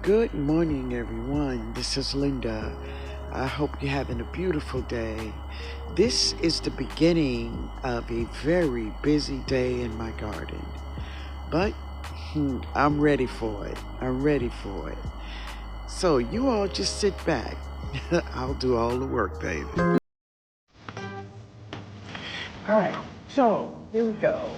Good morning, everyone. This is Linda. I hope you're having a beautiful day. This is the beginning of a very busy day in my garden, but I'm ready for it. I'm ready for it. So you all just sit back. I'll do all the work, baby. All right, so here we go.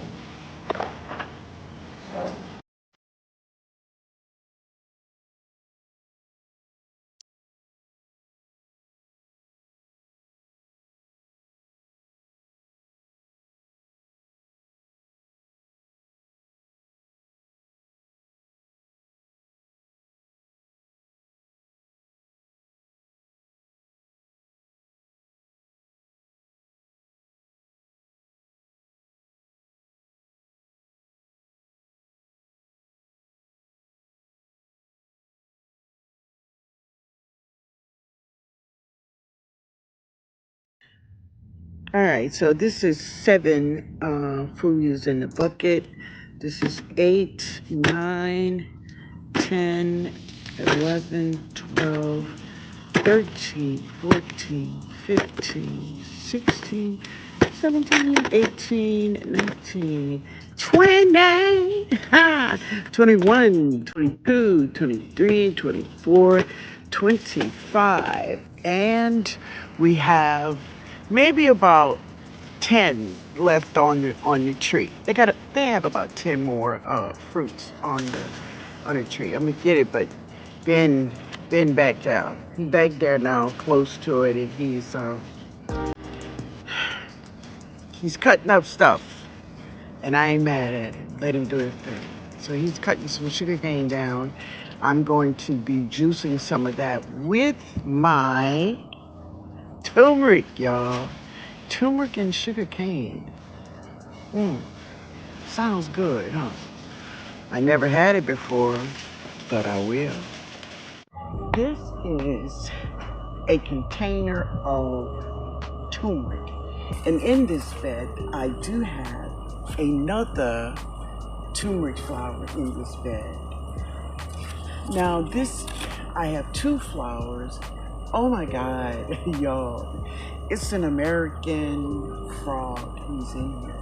All right, so this is seven fruits in the bucket. This is 8, 9, 10, 11, 12, 13, 14, 15, 16, 17, 18, 19, 20, 21, 22, 23, 24, 25. And we have maybe about 10 left on the tree. They have about 10 more fruits on the tree. I'm gonna get it, but Ben backed out. He's back there now, close to it, and he's cutting up stuff, and I ain't mad at it. Let him do his thing. So he's cutting some sugar cane down. I'm going to be juicing some of that with my turmeric, y'all. Turmeric and sugar cane. Sounds good, huh? I never had it before, but I will. This is a container of turmeric. And in this bed, I do have another turmeric flower in this bed. Now I have two flowers. Oh my God, y'all. It's an American frog who's in here.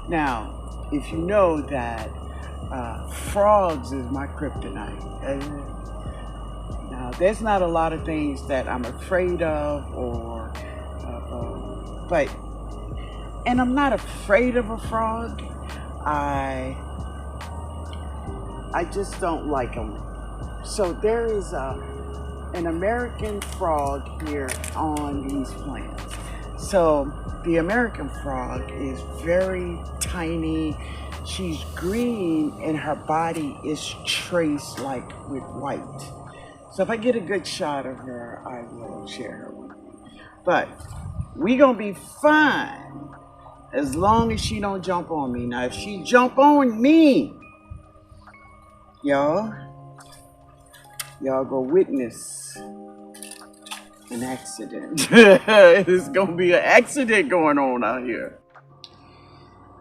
Now, if you know that frogs is my kryptonite. Now, there's not a lot of things that I'm afraid of but, and I'm not afraid of a frog. I just don't like them. So there is an American frog here on these plants. So the American frog is very tiny. She's green and her body is traced like with white. So if I get a good shot of her, I will share her with you. But we gonna be fine as long as she don't jump on me. Now if she jump on me, y'all go witness an accident. There's gonna be an accident going on out here.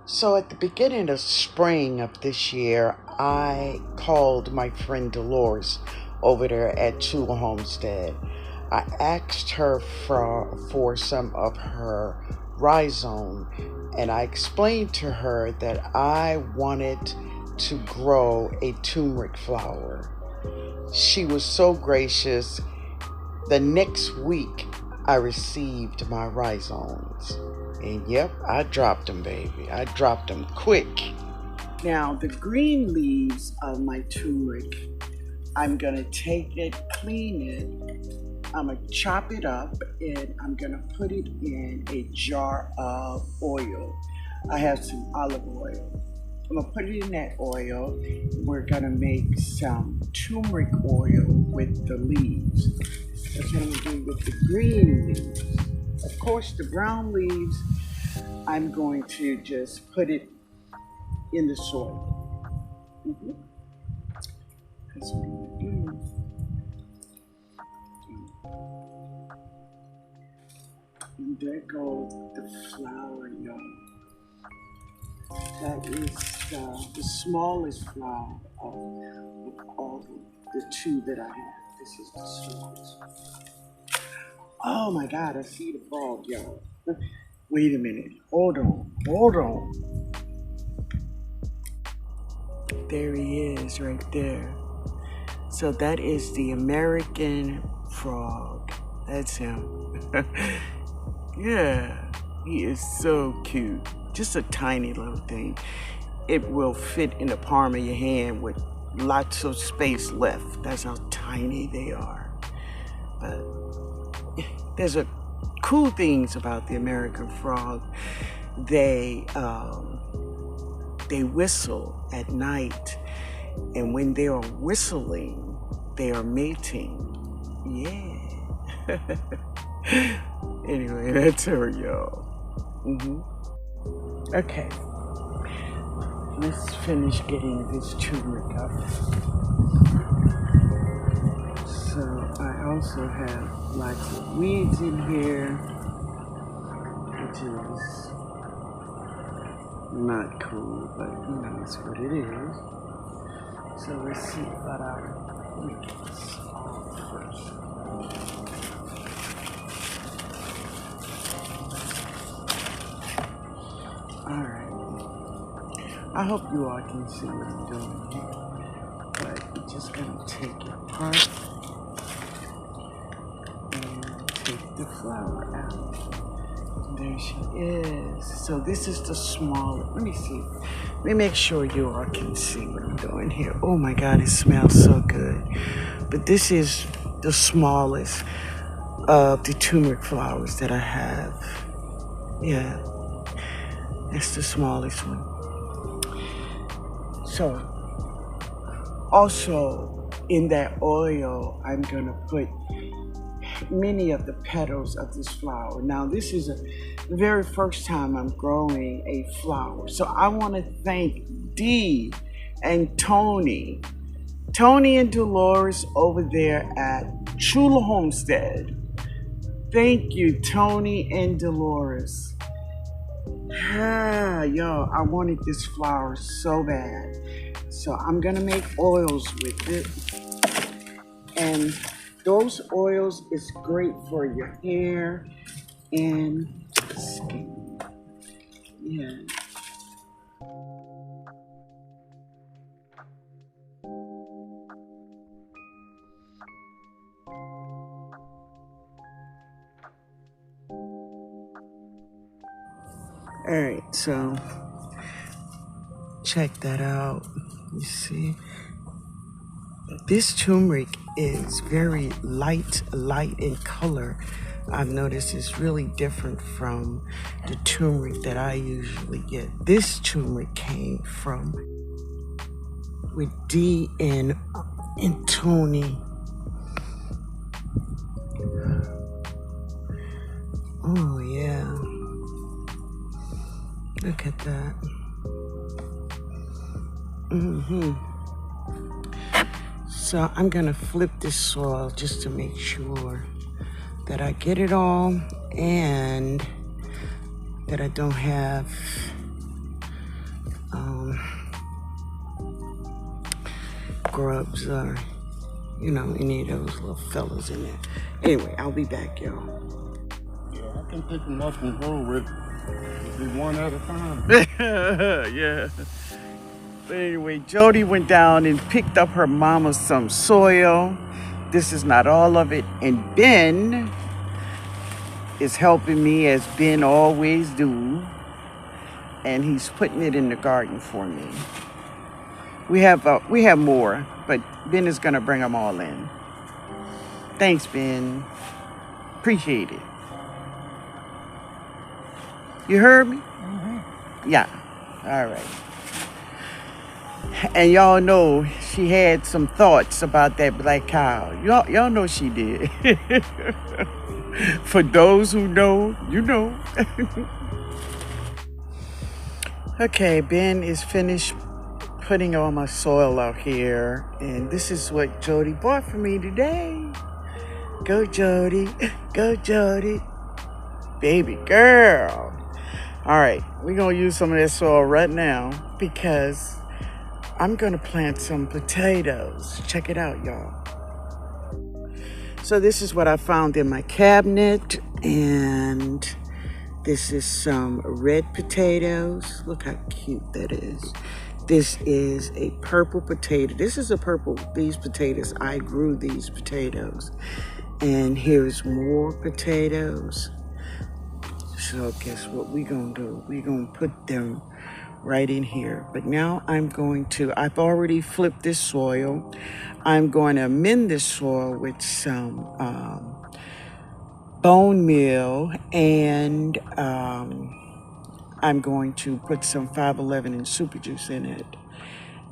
So at the beginning of spring of this year, I called my friend Dolores over there at Chula Homestead. I asked her for some of her rhizome, and I explained to her that I wanted to grow a turmeric flower. She was so gracious. The next week, I received my rhizomes. And yep, I dropped them, baby. I dropped them quick. Now, the green leaves of my turmeric, I'm going to take it, clean it. I'm going to chop it up, and I'm going to put it in a jar of oil. I have some olive oil. I'm going to put it in that oil. We're going to make some turmeric oil with the leaves. That's what I'm going to do with the green leaves. Of course, the brown leaves, I'm going to just put it in the soil. Mm-hmm. That's what I'm gonna do. And there goes the flower, y'all. That is the smallest flower of all the two that I have. This is the smallest. Oh my God, I see the frog, y'all. Wait a minute. Hold on. Hold on. There he is right there. So that is the American frog. That's him. Yeah, he is so cute. Just a tiny little thing. It will fit in the palm of your hand with lots of space left. That's how tiny they are. But there's a cool things about the American frog. They whistle at night, and when they are whistling, they are mating. Yeah. Anyway, that's her, y'all. Okay. Let's finish getting this turmeric up. So I also have lots of weeds in here, which is not cool, but you know, it's what it is. So let's see about let me get this off first. Alright. I hope you all can see what I'm doing here. But we're just gonna take it apart and take the flower out. There she is. So this is the smaller. Let me see. Let me make sure you all can see what I'm doing here. Oh my God, it smells so good. But this is the smallest of the turmeric flowers that I have. Yeah, that's the smallest one. So also in that oil, I'm gonna put many of the petals of this flower. Now this is the very first time I'm growing a flower. So I want to thank Dee and Tony and Dolores over there at Chula Homestead. Thank you, Tony and Dolores. Yo, I wanted this flower so bad. So I'm gonna make oils with it. And those oils is great for your hair and skin. Yeah. All right, so check that out. You see, this turmeric is very light in color. I've noticed it's really different from the turmeric that I usually get. This turmeric came from with Dee and Tony. Oh yeah. Look at that. So I'm gonna flip this soil just to make sure that I get it all and that I don't have grubs or, you know, any of those little fellas in there. Anyway, I'll be back, y'all. Yeah, I can pick them up and go with be one at a time. Yeah. But anyway, Jody went down and picked up her mama some soil. This is not all of it. And Ben is helping me, as Ben always do. And he's putting it in the garden for me. We have more, but Ben is gonna bring them all in. Thanks, Ben. Appreciate it. You heard me? Yeah. All right. And y'all know she had some thoughts about that black cow. Y'all know she did. For those who know, you know. Okay, Ben is finished putting all my soil out here, and this is what Jody bought for me today. Go Jody, go Jody, baby girl. All right, we're gonna use some of that soil right now because I'm gonna plant some potatoes. Check it out, y'all. So this is what I found in my cabinet, and this is some red potatoes. Look how cute that is. This is a purple potato. This is a purple, these potatoes. I grew these potatoes. And here's more potatoes. So guess what we're gonna do? We're gonna put them right in here. But now I've already flipped this soil. I'm going to amend this soil with some bone meal, and I'm going to put some 511 and super juice in it.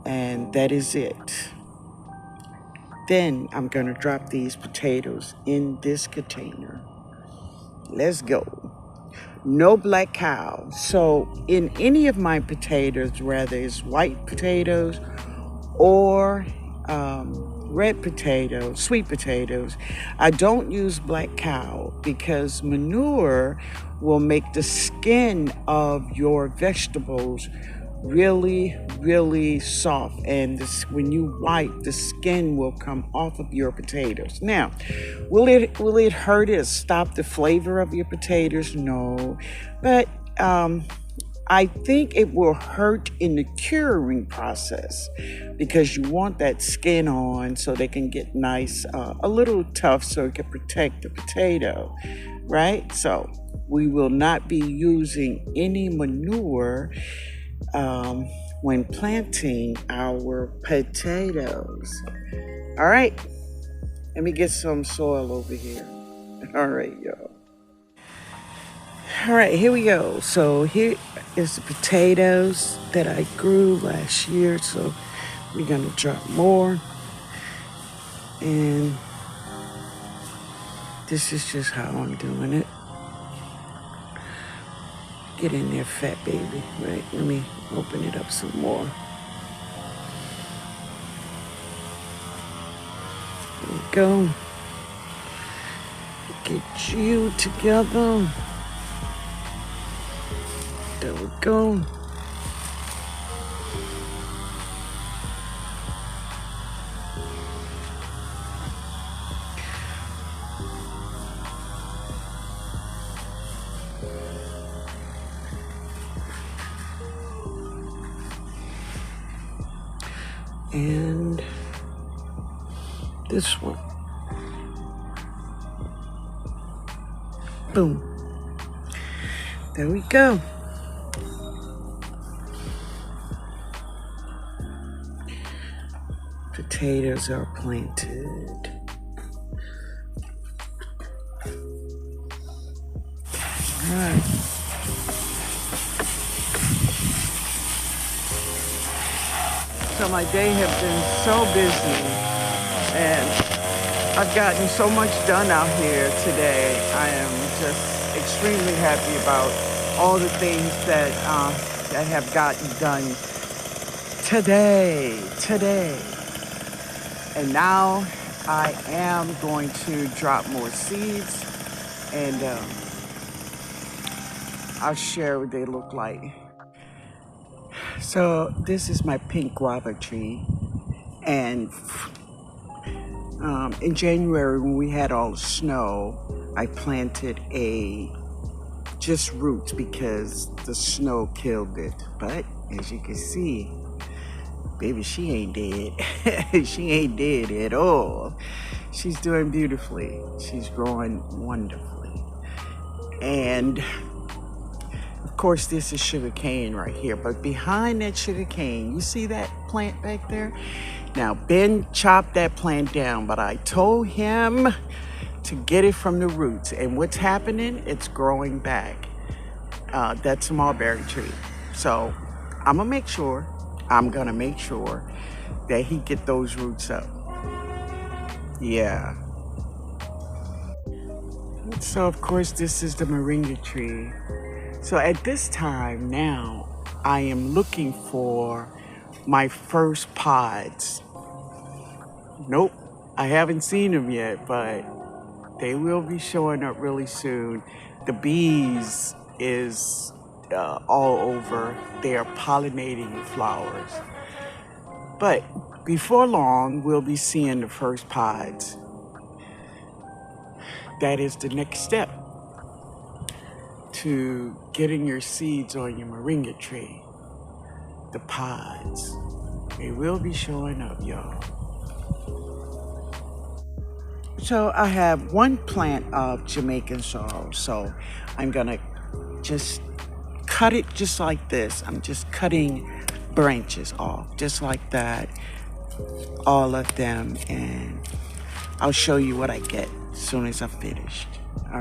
And that is it. Then I'm going to drop these potatoes in this container. Let's go. No black cow. So in any of my potatoes, whether it's white potatoes or red potatoes, sweet potatoes, I don't use black cow because manure will make the skin of your vegetables really, really soft, and when you wipe, the skin will come off of your potatoes. Now, will it hurt it, stop the flavor of your potatoes? No, but I think it will hurt in the curing process because you want that skin on so they can get nice, a little tough, so it can protect the potato, right? So we will not be using any manure when planting our potatoes. All right, let me get some soil over here. All right, y'all. All right, here we go. So here is the potatoes that I grew last year. So we're gonna drop more. And this is just how I'm doing it. Get in there, fat baby. Right, let me open it up some more. There we go. Get you together. There we go. And this one. Boom. There we go. Potatoes are planted. All right. So my day has been so busy, and I've gotten so much done out here today. I am just extremely happy about all the things that I have gotten done today. And now I am going to drop more seeds, and I'll share what they look like. So this is my pink guava tree, and in January when we had all the snow, I planted just roots because the snow killed it. But as you can see, baby, she ain't dead. She ain't dead at all. She's doing beautifully. She's growing wonderfully. And of course, this is sugarcane right here. But behind that sugarcane, you see that plant back there? Now, Ben chopped that plant down, but I told him to get it from the roots. And what's happening? It's growing back. That's a mulberry tree. So I'm gonna make sure that he get those roots up. Yeah. So of course, this is the Moringa tree. So at this time now, I am looking for my first pods. Nope, I haven't seen them yet, but they will be showing up really soon. The bees is all over. They are pollinating the flowers. But before long, we'll be seeing the first pods. That is the next step to getting your seeds on your moringa tree. The pods. They will be showing up, y'all. So I have one plant of Jamaican sorrel. So I'm gonna just cut it just like this. I'm just cutting branches off, just like that. All of them, and I'll show you what I get as soon as I'm finished. All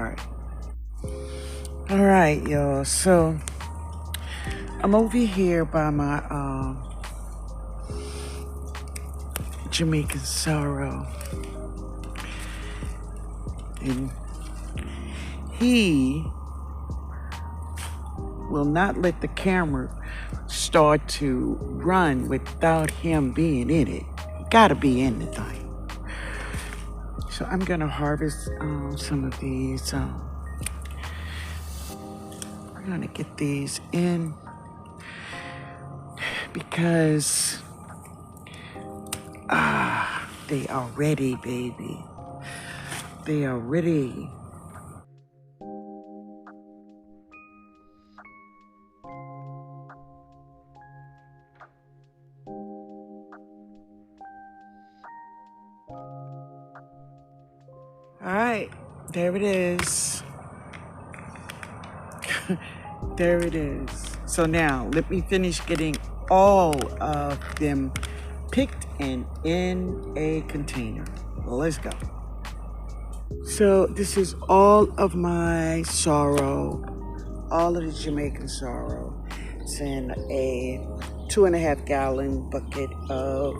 right, y'all. So I'm over here by my Jamaican sorrel, and he will not let the camera start to run without him being in it. He gotta be in the thing. So I'm gonna harvest some of these. We're gonna get these in because they are ready, baby. They are ready. All right, there it is. There it is. So now let me finish getting all of them picked and in a container. Let's go. So this is all of my sorrel, all of the Jamaican sorrel. It's in a 2.5 gallon bucket of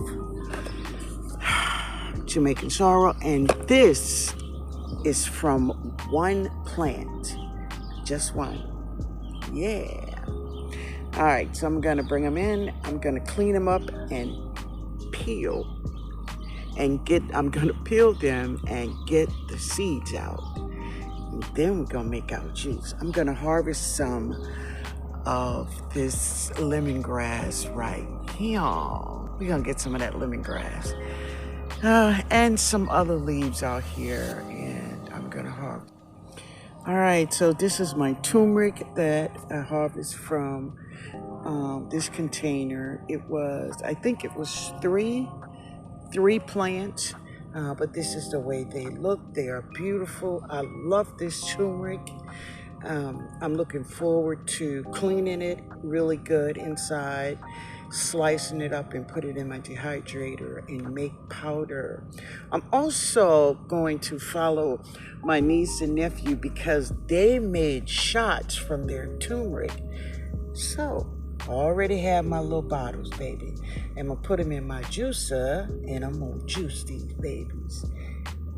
Jamaican sorrel, and this is from one plant, just one. Yeah. All right, so I'm gonna bring them in. I'm gonna clean them up and peel, and I'm gonna peel them and get the seeds out. And then we're gonna make our juice. I'm gonna harvest some of this lemongrass right here. We're gonna get some of that lemongrass. And some other leaves out here, and I'm gonna harvest. All right, so this is my turmeric that I harvest from this container. I think it was three plants, but this is the way they look. They are beautiful. I love this turmeric. I'm looking forward to cleaning it really good inside, slicing it up and put it in my dehydrator and make powder. I'm also going to follow my niece and nephew because they made shots from their turmeric. So I already have my little bottles, baby. I'm gonna put them in my juicer and I'm gonna juice these babies.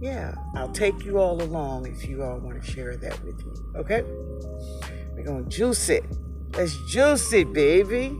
Yeah, I'll take you all along if you all want to share that with me, okay? We're gonna juice it. Let's juice it, baby.